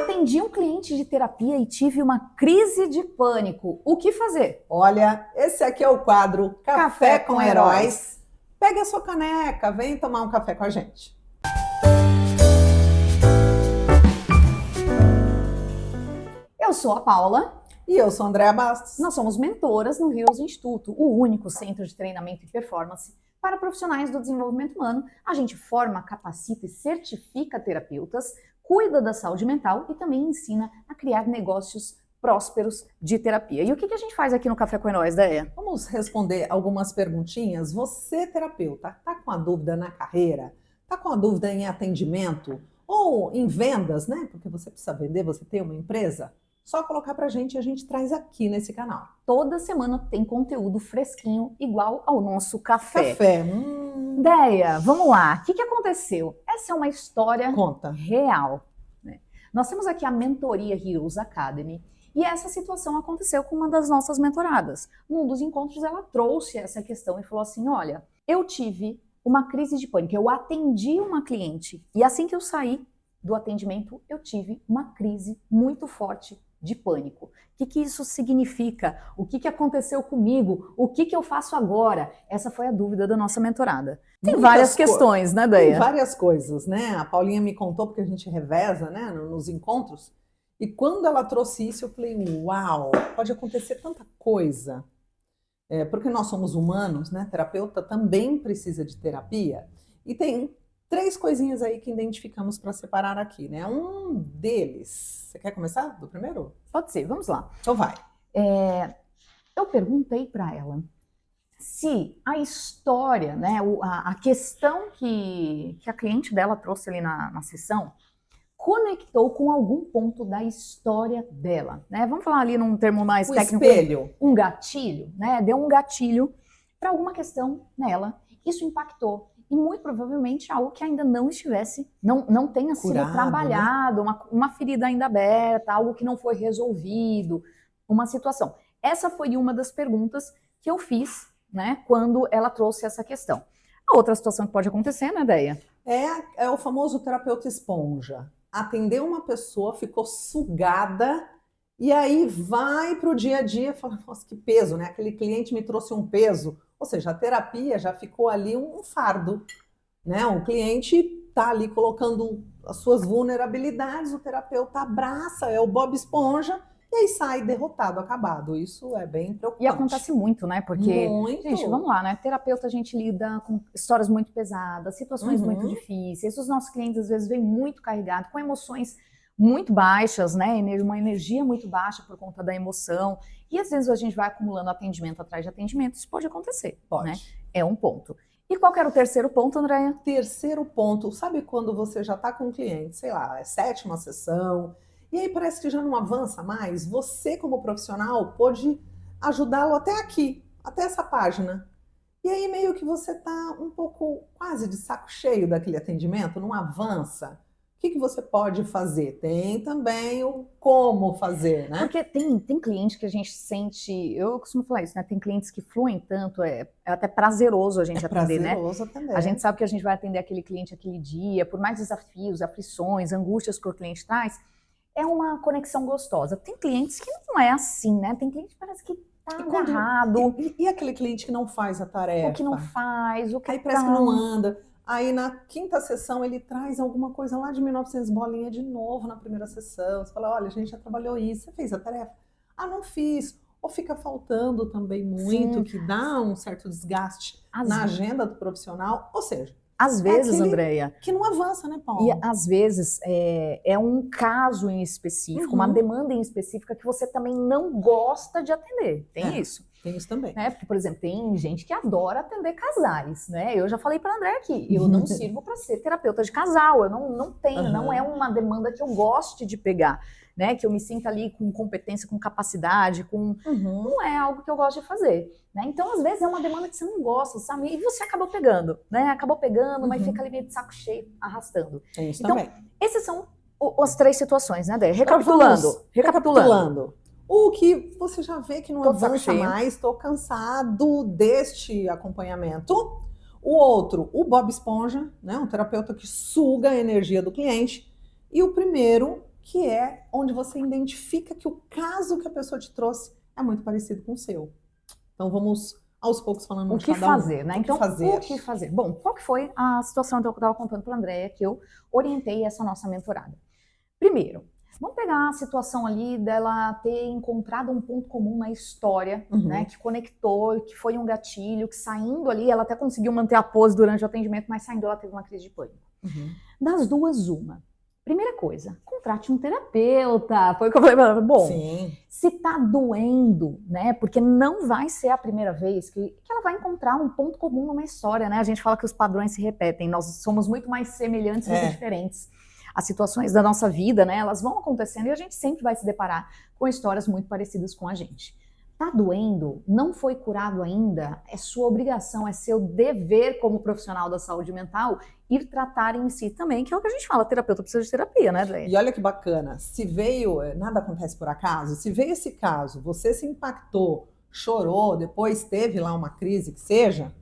Atendi um cliente de terapia e tive uma crise de pânico. O que fazer? Olha, esse aqui é o quadro Café com Heróis. Pegue a sua caneca, vem tomar um café com a gente. Eu sou a Paula. E eu sou a Andréa Bastos. Nós somos mentoras no Heroes Instituto, o único centro de treinamento e performance para profissionais do desenvolvimento humano. A gente forma, capacita e certifica terapeutas, cuida da saúde mental e também ensina a criar negócios prósperos de terapia. E o que a gente faz aqui no Café com Heróis, Déia? Vamos responder algumas perguntinhas. Você, terapeuta, está com a dúvida na carreira? Está com a dúvida em atendimento? Ou em vendas, né? Porque você precisa vender, você tem uma empresa? Só colocar pra gente e a gente traz aqui nesse canal. Toda semana tem conteúdo fresquinho, igual ao nosso café. Café. Déia, vamos lá. O que aconteceu? Essa é uma história Conta. real. Né? Nós temos aqui a mentoria Heroes Academy e essa situação aconteceu com uma das nossas mentoradas. Num dos encontros ela trouxe essa questão e falou assim, olha, eu tive uma crise de pânico, eu atendi uma cliente e assim que eu saí do atendimento eu tive uma crise muito forte de pânico. O que isso significa? O que aconteceu comigo? O que eu faço agora? Essa foi a dúvida da nossa mentorada. Tem várias questões, né, Déia? Tem várias coisas, né? A Paulinha me contou, porque a gente reveza, né, nos encontros, e quando ela trouxe isso, eu falei, uau, pode acontecer tanta coisa. Porque nós somos humanos, né? Terapeuta também precisa de terapia, e tem 3 coisinhas aí que identificamos para separar aqui, né? Um deles, você quer começar do primeiro? Pode ser, vamos lá. Então vai. Eu perguntei para ela se a história, né, a questão que a cliente dela trouxe ali na sessão conectou com algum ponto da história dela, né? Vamos falar ali num termo mais técnico. Espelho. Um gatilho, né? Deu um gatilho para alguma questão nela. Isso impactou. E muito provavelmente algo que ainda não estivesse, não tenha curado, sido trabalhado, né? uma ferida ainda aberta, algo que não foi resolvido, uma situação. Essa foi uma das perguntas que eu fiz, né, quando ela trouxe essa questão. A outra situação que pode acontecer, né, Déia? É o famoso terapeuta esponja. Atendeu uma pessoa, ficou sugada, e aí vai para o dia a dia e fala, nossa, que peso, né? Aquele cliente me trouxe um peso. Ou seja, a terapia já ficou ali um fardo, né? O cliente está ali colocando as suas vulnerabilidades, o terapeuta abraça, é o Bob Esponja, e aí sai derrotado, acabado. Isso é bem preocupante. E acontece muito, né? Porque, muito. Gente, vamos lá, né? Terapeuta, a gente lida com histórias muito pesadas, situações muito difíceis. Os nossos clientes, às vezes, vêm muito carregados, com emoções muito baixas, né? Uma energia muito baixa por conta da emoção. E às vezes a gente vai acumulando atendimento atrás de atendimento, isso pode acontecer, Pode. Né? É um ponto. E qual que era o terceiro ponto, Andréia? Terceiro ponto, sabe quando você já está com um cliente, sei lá, é 7ª sessão, e aí parece que já não avança mais, você como profissional pode ajudá-lo até aqui, até essa página. E aí meio que você está um pouco quase de saco cheio daquele atendimento, não avança. O que você pode fazer? Tem também o como fazer, né? Porque tem cliente que a gente sente, eu costumo falar isso, né? Tem clientes que fluem tanto, é até prazeroso a gente atender, né? Prazeroso atender. A gente sabe que a gente vai atender aquele cliente aquele dia, por mais desafios, aflições, angústias que o cliente traz, é uma conexão gostosa. Tem clientes que não é assim, né? Tem cliente que parece que tá agarrado. E aquele cliente que não faz a tarefa? O que não faz, o que aí parece que não anda. Aí na 5ª sessão ele traz alguma coisa lá de 1900 bolinha de novo na primeira sessão. Você fala, olha, a gente já trabalhou isso, você fez a tarefa? Ah, não fiz. Ou fica faltando também muito, Sim. Que dá um certo desgaste na agenda do profissional. Ou seja, às vezes, Andréia, que não avança, né, Paulo? E às vezes é um caso em específico, uma demanda em específica que você também não gosta de atender. Tem isso. Tem isso também. Porque, por exemplo, tem gente que adora atender casais, né? Eu já falei para André aqui, eu não sirvo para ser terapeuta de casal, eu não tenho, não é uma demanda que eu goste de pegar, né? Que eu me sinta ali com competência, com capacidade, não é algo que eu gosto de fazer, né? Então, às vezes é uma demanda que você não gosta, sabe? E você acabou pegando, né? Acabou pegando, mas fica ali meio de saco cheio, arrastando. Tem isso então, também. Essas são as 3 situações, né, Dé? Recapitulando. O que você já vê que não avança mais, estou cansado deste acompanhamento. O outro, o Bob Esponja, né, um terapeuta que suga a energia do cliente. E o primeiro, que é onde você identifica que o caso que a pessoa te trouxe é muito parecido com o seu. Então vamos aos poucos falando o que fazer, né? Então, o que fazer? Bom, qual que foi a situação que eu estava contando para a Andréia, que eu orientei essa nossa mentorada? Primeiro, vamos pegar a situação ali dela ter encontrado um ponto comum na história, né? Que conectou, que foi um gatilho, que saindo ali, ela até conseguiu manter a pose durante o atendimento, mas saindo ela teve uma crise de pânico. Das duas, uma. Primeira coisa, contrate um terapeuta. Foi o que eu falei. Bom, sim, se tá doendo, né? Porque não vai ser a primeira vez que ela vai encontrar um ponto comum numa história, né? A gente fala que os padrões se repetem. Nós somos muito mais semelhantes do que diferentes. As situações da nossa vida, né? Elas vão acontecendo e a gente sempre vai se deparar com histórias muito parecidas com a gente. Tá doendo? Não foi curado ainda? É sua obrigação, é seu dever como profissional da saúde mental ir tratar em si também, que é o que a gente fala, terapeuta precisa de terapia, né, Andréia? E olha que bacana, se veio, nada acontece por acaso, se veio esse caso, você se impactou, chorou, depois teve lá uma crise que seja,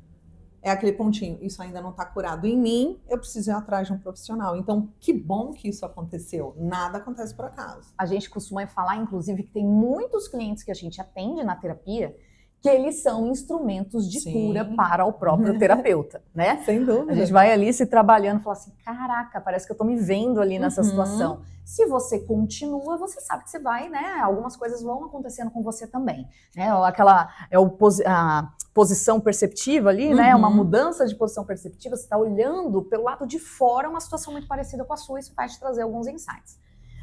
é aquele pontinho, isso ainda não está curado em mim, eu preciso ir atrás de um profissional. Então, que bom que isso aconteceu, nada acontece por acaso. A gente costuma falar, inclusive, que tem muitos clientes que a gente atende na terapia que eles são instrumentos de cura para o próprio terapeuta, né? Sem dúvida. A gente vai ali se trabalhando e fala assim, caraca, parece que eu tô me vendo ali nessa situação. Se você continua, você sabe que você vai, né? Algumas coisas vão acontecendo com você também, né? A posição perceptiva ali, né? Uma mudança de posição perceptiva, você está olhando pelo lado de fora uma situação muito parecida com a sua, isso vai te trazer alguns insights.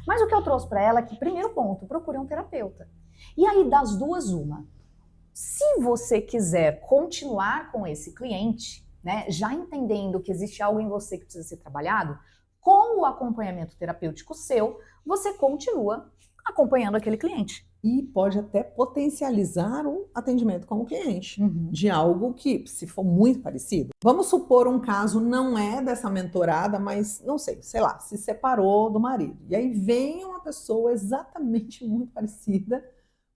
Mas o que eu trouxe para ela é que, primeiro ponto, procure um terapeuta. E aí, das duas, uma. Se você quiser continuar com esse cliente, né, já entendendo que existe algo em você que precisa ser trabalhado, com o acompanhamento terapêutico seu, você continua acompanhando aquele cliente. E pode até potencializar o atendimento com o cliente, de algo que, se for muito parecido. Vamos supor um caso, não é dessa mentorada, mas não sei lá, se separou do marido. E aí vem uma pessoa exatamente muito parecida,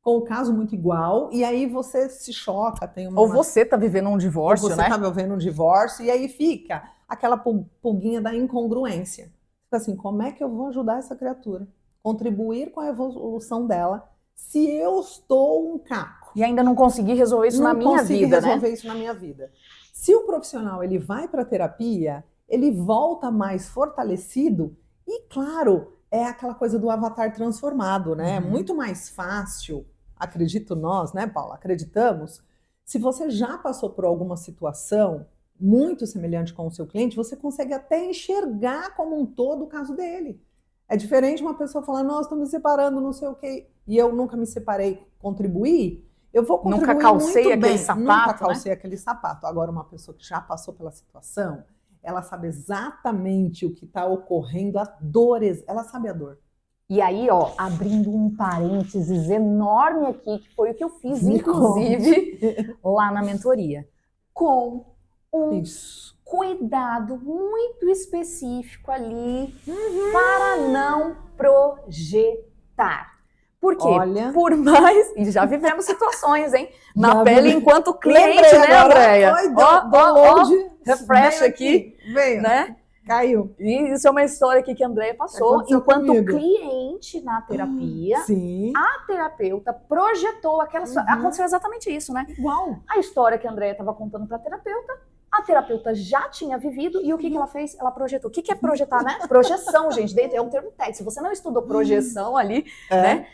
com o caso muito igual, e aí você se choca, tem uma... Ou você tá vivendo um divórcio, né? Ou você tá vivendo um divórcio, e aí fica aquela pulguinha da incongruência. Fica assim, como é que eu vou ajudar essa criatura? Contribuir com a evolução dela, se eu estou um caco. E ainda não consegui resolver isso na minha vida, né? Não consegui resolver isso na minha vida. Se o profissional, ele vai para a terapia, ele volta mais fortalecido, e claro, é aquela coisa do avatar transformado, né? É muito mais fácil, acredito nós, né, Paula? Acreditamos. Se você já passou por alguma situação muito semelhante com o seu cliente, você consegue até enxergar como um todo o caso dele. É diferente uma pessoa falar, nossa, estou me separando, não sei o quê, e eu nunca me separei, contribuir. Eu vou contribuir nunca calcei muito aquele bem. sapato, nunca calcei aquele sapato. Agora, uma pessoa que já passou pela situação, ela sabe exatamente o que está ocorrendo, a dor, ela sabe a dor. E aí, ó, abrindo um parênteses enorme aqui, que foi o que eu fiz, inclusive, lá na mentoria. Com um cuidado muito específico ali para não projetar. Por quê? Olha, por mais... E já vivemos situações, hein? Na pele enquanto cliente, né, Andréia? Ó, refresh aqui, veio, né? Caiu. E isso é uma história aqui que a Andréia passou. Enquanto cliente na terapia, a terapeuta projetou aquela história. Aconteceu exatamente isso, né? Igual. A história que a Andréia estava contando para a terapeuta já tinha vivido e o que ela fez? Ela projetou. O que é projetar, né? Projeção, gente, é um termo técnico. Se você não estudou projeção ali, né?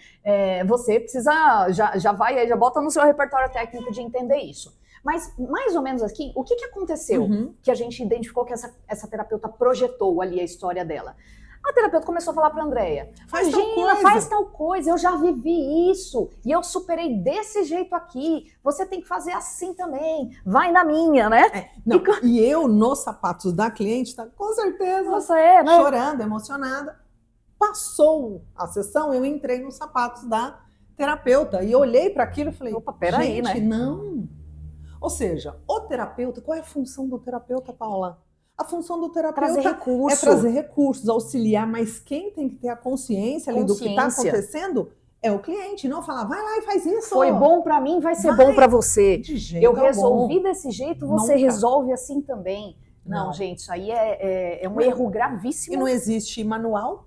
Você precisa, já vai aí, já bota no seu repertório técnico de entender isso. Mas, mais ou menos aqui, o que aconteceu que a gente identificou que essa terapeuta projetou ali a história dela? A terapeuta começou a falar para a Andréia, faz tal coisa, eu já vivi isso, e eu superei desse jeito aqui, você tem que fazer assim também, vai na minha, né? E eu, nos sapatos da cliente, com certeza, né? Chorando, emocionada. Passou a sessão, eu entrei nos sapatos da terapeuta, e olhei para aquilo e falei, opa, peraí, né? Não. Ou seja, o terapeuta, qual é a função do terapeuta, Paula? A função do terapeuta é trazer recursos, auxiliar, mas quem tem que ter a consciência ali do que está acontecendo é o cliente, não falar, vai lá e faz isso. Foi bom para mim, vai ser bom para você. De jeito eu resolvi desse jeito, você resolve assim também. Não, gente, isso aí é um erro gravíssimo. E não existe manual,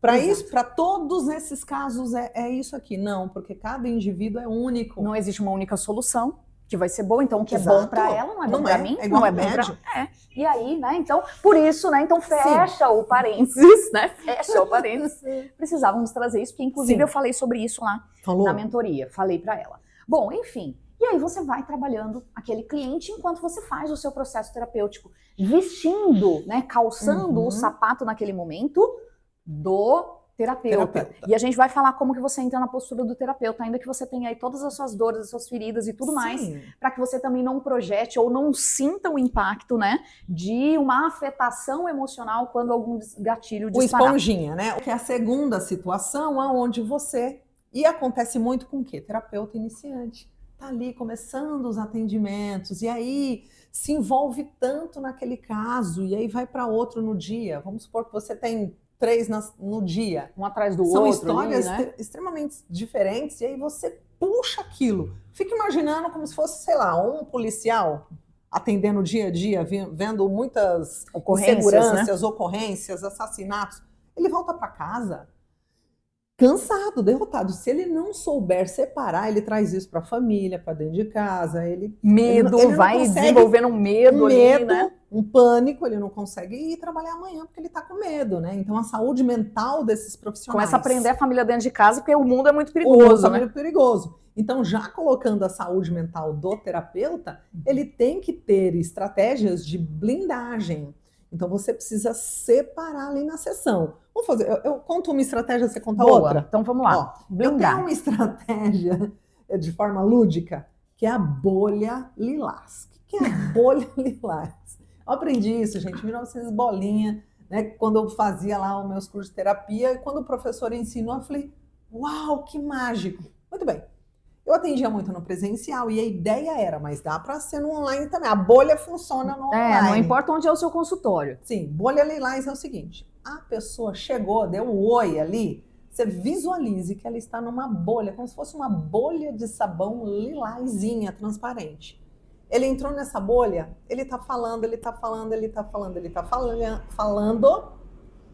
Para Exato. isso, para todos esses casos é isso aqui. Não, porque cada indivíduo é único. Não existe uma única solução que vai ser boa, então o que é Exato. bom para ela não é bom Não para é, mim, é igual não é bom remédio. para... E aí, né, então, por isso, né, então fecha o parênteses, né, fecha o parênteses. Precisávamos trazer isso, porque inclusive Sim. eu falei sobre isso lá Falou? na mentoria, falei para ela. Bom, enfim, e aí você vai trabalhando aquele cliente enquanto você faz o seu processo terapêutico, vestindo, né, calçando o sapato naquele momento do terapeuta. E a gente vai falar como que você entra na postura do terapeuta, ainda que você tenha aí todas as suas dores, as suas feridas e tudo mais, para que você também não projete ou não sinta o impacto, né, de uma afetação emocional quando algum gatilho disparar. O esponjinha, né? Que é a segunda situação onde você... E acontece muito com o quê? Terapeuta iniciante. Tá ali começando os atendimentos, e aí se envolve tanto naquele caso, e aí vai para outro no dia. Vamos supor que você tem 3 no dia. Um atrás do São outro. São histórias ali, né? extremamente diferentes, e aí você puxa aquilo. Fica imaginando como se fosse, sei lá, um policial atendendo o dia a dia, vendo muitas inseguranças, ocorrências, assassinatos. Ele volta para casa cansado, derrotado. Se ele não souber separar, ele traz isso para a família, para dentro de casa. Ele vai desenvolvendo um medo ali, né? Um pânico, ele não consegue ir trabalhar amanhã porque ele está com medo, né? Então a saúde mental desses profissionais... Começa a prender a família dentro de casa porque o mundo é muito perigoso, né? Muito perigoso. Então, já colocando a saúde mental do terapeuta, ele tem que ter estratégias de blindagem. Então, você precisa separar ali na sessão. Vamos fazer, eu conto uma estratégia, você conta outra? Então, vamos lá. Eu tenho uma estratégia de forma lúdica, que é a bolha lilás. O que é a bolha lilás? Eu aprendi isso, gente, em 1900 bolinha, né? Quando eu fazia lá os meus cursos de terapia, e quando o professor ensinou, eu falei, uau, que mágico. Muito bem. Eu atendia muito no presencial e a ideia era, mas dá para ser no online também. A bolha funciona no online. Não importa onde é o seu consultório. Sim, bolha lilás é o seguinte, a pessoa chegou, deu um oi ali, você visualize que ela está numa bolha, como se fosse uma bolha de sabão lilazinha, transparente. Ele entrou nessa bolha, ele está falando,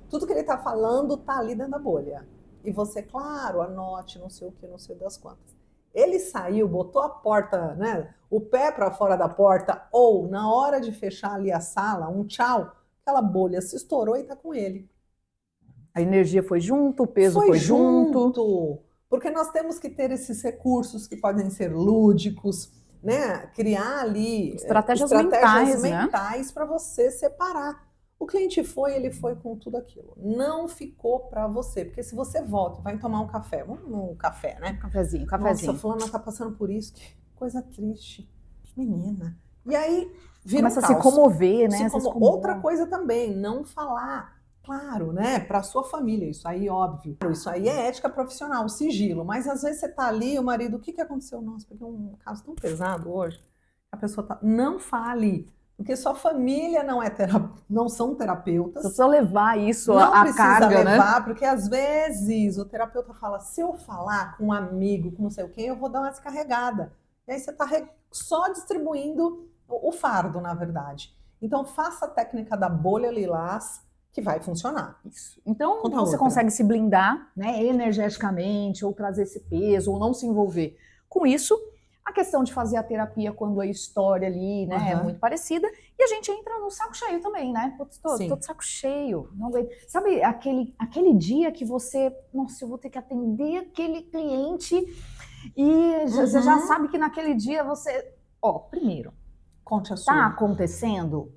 tudo que ele está falando está ali dentro da bolha. E você, claro, anote, não sei o que, não sei das quantas. Ele saiu, botou a porta, né, o pé para fora da porta, ou na hora de fechar ali a sala, um tchau, aquela bolha se estourou e está com ele. A energia foi junto, o peso foi junto. Porque nós temos que ter esses recursos que podem ser lúdicos, né? Criar ali estratégias mentais para você separar. O cliente ele foi com tudo aquilo. Não ficou para você, porque se você volta, vai tomar um café, um café, né? Cafezinho. Nossa, fulana tá passando por isso, que coisa triste, menina. E aí vira começa a se comover, né? Outra coisa também, não falar, claro, né? Para sua família, isso aí óbvio. Isso aí é ética profissional, sigilo. Mas às vezes você tá ali, o marido, o que aconteceu? Nossa, peguei um caso tão pesado hoje. A pessoa tá, não fale. Porque sua família não são terapeutas. Você precisa levar isso à carga, né? Não precisa levar, porque às vezes o terapeuta fala, se eu falar com um amigo, com não sei o quê, eu vou dar uma descarregada. E aí você está só distribuindo o fardo, na verdade. Então faça a técnica da bolha lilás, que vai funcionar. Isso. Então você consegue se blindar, né, energeticamente, ou trazer esse peso, ou não se envolver com isso. A questão de fazer a terapia quando a história ali, né, é muito parecida. E a gente entra no saco cheio também, né? Putz, tô de saco cheio. Não aguento. Sabe aquele dia que você... Nossa, eu vou ter que atender aquele cliente e você já sabe que naquele dia você... Primeiro, conte a sua. Tá acontecendo?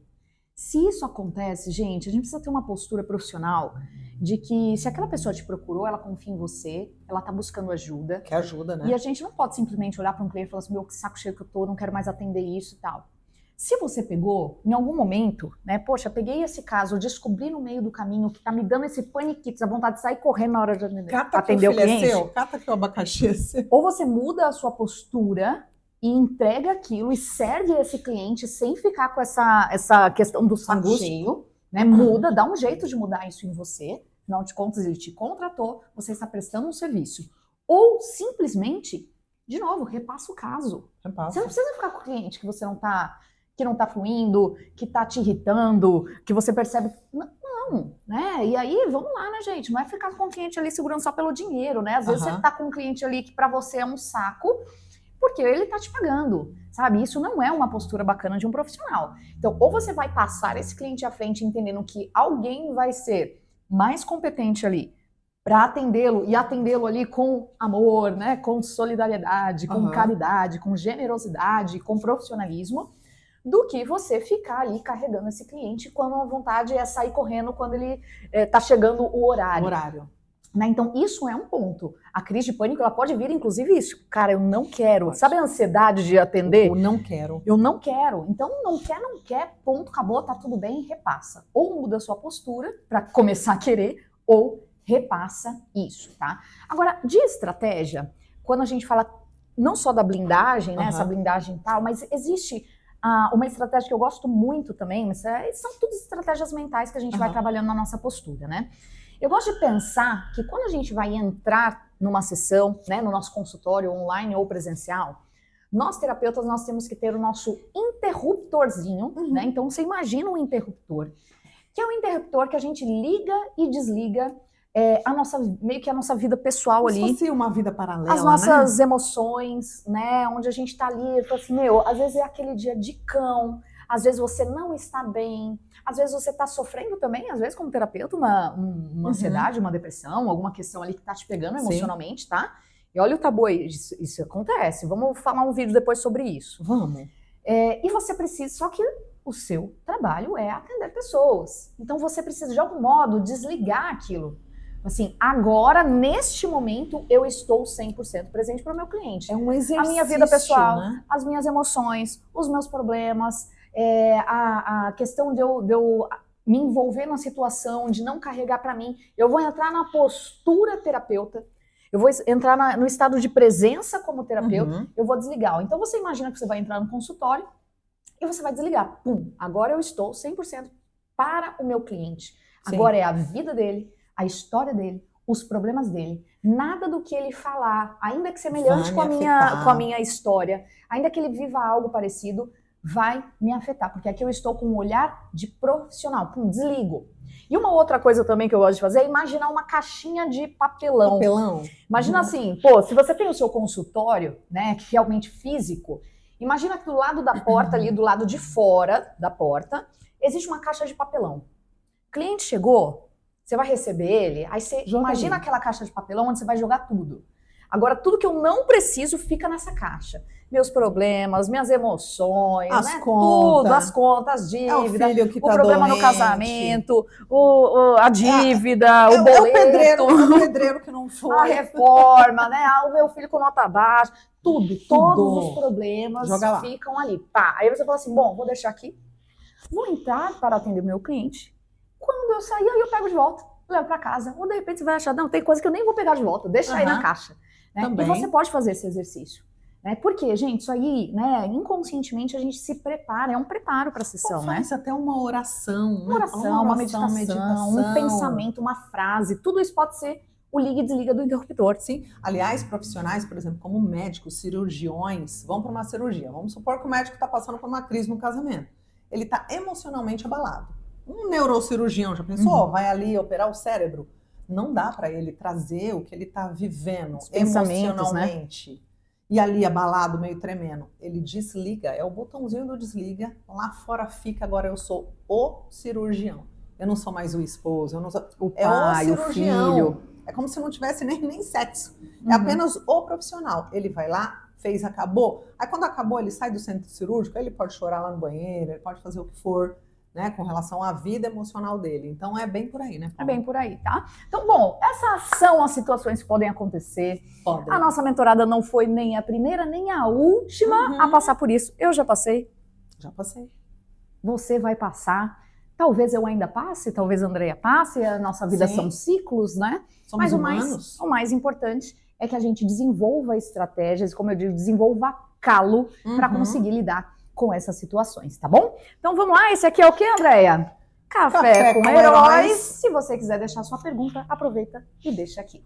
Se isso acontece, gente, a gente precisa ter uma postura profissional de que se aquela pessoa te procurou, ela confia em você, ela tá buscando ajuda. Quer ajuda, né? E a gente não pode simplesmente olhar para um cliente e falar assim, meu, que saco cheio que eu tô, não quero mais atender isso e tal. Se você pegou, em algum momento, né, poxa, peguei esse caso, descobri no meio do caminho que tá me dando esse paniquite, a vontade de sair correndo na hora de atender o cliente. Cata que o abacaxi é seu. Ou você muda a sua postura e entrega aquilo e serve esse cliente sem ficar com essa questão do saco cheio, né? Muda, dá um jeito de mudar isso em você. Afinal de contas, ele te contratou, você está prestando um serviço. Ou simplesmente, de novo, repassa o caso. Você não precisa ficar com o cliente que você que não tá fluindo, que tá te irritando, que você percebe. Não, gestão, né? E aí, vamos lá, né, gente? Não é ficar com o cliente ali segurando só pelo dinheiro, né? Às vezes você tá com um cliente ali que para você é um saco, porque ele tá te pagando, sabe? Isso não é uma postura bacana de um profissional. Então, ou você vai passar esse cliente à frente entendendo que alguém vai ser mais competente ali para atendê-lo e atendê-lo ali com amor, né? Com solidariedade, com caridade, com generosidade, com profissionalismo, do que você ficar ali carregando esse cliente quando a vontade é sair correndo quando ele tá chegando o horário. Né? Então, isso é um ponto. A crise de pânico, ela pode vir, inclusive, isso. Cara, eu não quero. Pode. Sabe a ansiedade de atender? Eu não quero. Eu não quero. Então, não quer, ponto, acabou, tá tudo bem, repassa. Ou muda a sua postura para começar a querer, ou repassa isso, tá? Agora, de estratégia, quando a gente fala não só da blindagem, né, essa blindagem e tal, mas existe uma estratégia que eu gosto muito também, mas são todas estratégias mentais que a gente vai trabalhando na nossa postura, né? Eu gosto de pensar que quando a gente vai entrar numa sessão, né, no nosso consultório online ou presencial, nós terapeutas, nós temos que ter o nosso interruptorzinho, né? Então você imagina um interruptor, que é um interruptor que a gente liga e desliga meio que a nossa vida pessoal ali. Se fosse uma vida paralela, as nossas emoções, né? Onde a gente tá ali, fala assim, às vezes é aquele dia de cão, às vezes você não está bem, às vezes você tá sofrendo também, às vezes como terapeuta, uma ansiedade, uma depressão, alguma questão ali que tá te pegando emocionalmente, tá? E olha o tabu aí, isso acontece. Vamos falar um vídeo depois sobre isso. Vamos. E você precisa, só que o seu trabalho é atender pessoas. Então você precisa de algum modo desligar aquilo. Assim, agora, neste momento, eu estou 100% presente para o meu cliente. É um exercício, a minha vida pessoal, né? As minhas emoções, os meus problemas, a questão de eu me envolver numa situação, de não carregar para mim. Eu vou entrar na postura terapeuta, eu vou entrar no estado de presença como terapeuta, eu vou desligar. Então, você imagina que você vai entrar no consultório e você vai desligar. Pum, agora eu estou 100% para o meu cliente. Agora é a vida dele, a história dele, os problemas dele, nada do que ele falar, ainda que semelhante com a minha história, ainda que ele viva algo parecido, vai me afetar, porque aqui eu estou com um olhar de profissional, desligo. E uma outra coisa também que eu gosto de fazer é imaginar uma caixinha de papelão. Imagina assim, se você tem o seu consultório, né, que realmente físico, imagina que do lado da porta, ali do lado de fora da porta, existe uma caixa de papelão. O cliente chegou, você vai receber ele, aí você imagina aquela caixa de papelão onde você vai jogar tudo. Agora, tudo que eu não preciso fica nessa caixa. Meus problemas, minhas emoções, tudo, as contas, dívida, o problema no casamento, a dívida, o boleto, o pedreiro que não foi, a reforma, né? O meu filho com nota baixa, todos os problemas ficam ali. Pá. Aí você fala assim, bom, vou deixar aqui, vou entrar para atender o meu cliente. Quando eu sair, aí eu pego de volta, levo para casa. Ou de repente você vai achar, não, tem coisa que eu nem vou pegar de volta, deixa aí na caixa. Né? E você pode fazer esse exercício. Né? Porque, gente, isso aí, né, inconscientemente a gente se prepara, é um preparo para a sessão, né? Faz até uma oração. Uma meditação, um pensamento, uma frase, tudo isso pode ser o liga e desliga do interruptor. Sim. Aliás, profissionais, por exemplo, como médicos, cirurgiões, vão para uma cirurgia. Vamos supor que o médico está passando por uma crise no casamento. Ele está emocionalmente abalado. Um neurocirurgião, já pensou? Vai ali operar o cérebro. Não dá para ele trazer o que ele está vivendo emocionalmente. Né? E ali abalado, meio tremendo. Ele desliga, é o botãozinho do desliga. Lá fora fica, agora eu sou o cirurgião. Eu não sou mais o esposo, eu não sou o pai, o cirurgião. O filho. É como se não tivesse nem sexo. É apenas o profissional. Ele vai lá, fez, acabou. Aí quando acabou, ele sai do centro cirúrgico, ele pode chorar lá no banheiro, ele pode fazer o que for. Né, com relação à vida emocional dele. Então, é bem por aí, né, Paula? É bem por aí, tá? Então, bom, essas são as situações que podem acontecer. A nossa mentorada não foi nem a primeira, nem a última a passar por isso. Eu já passei. Já passei. Você vai passar. Talvez eu ainda passe, talvez a Andrea passe. A nossa vida são ciclos, né? Somos humanos. O mais importante é que a gente desenvolva estratégias, como eu digo, desenvolva calo para conseguir lidar com essas situações, tá bom? Então vamos lá, esse aqui é o que, Andrea? Café com Heróis. Se você quiser deixar sua pergunta, aproveita e deixa aqui.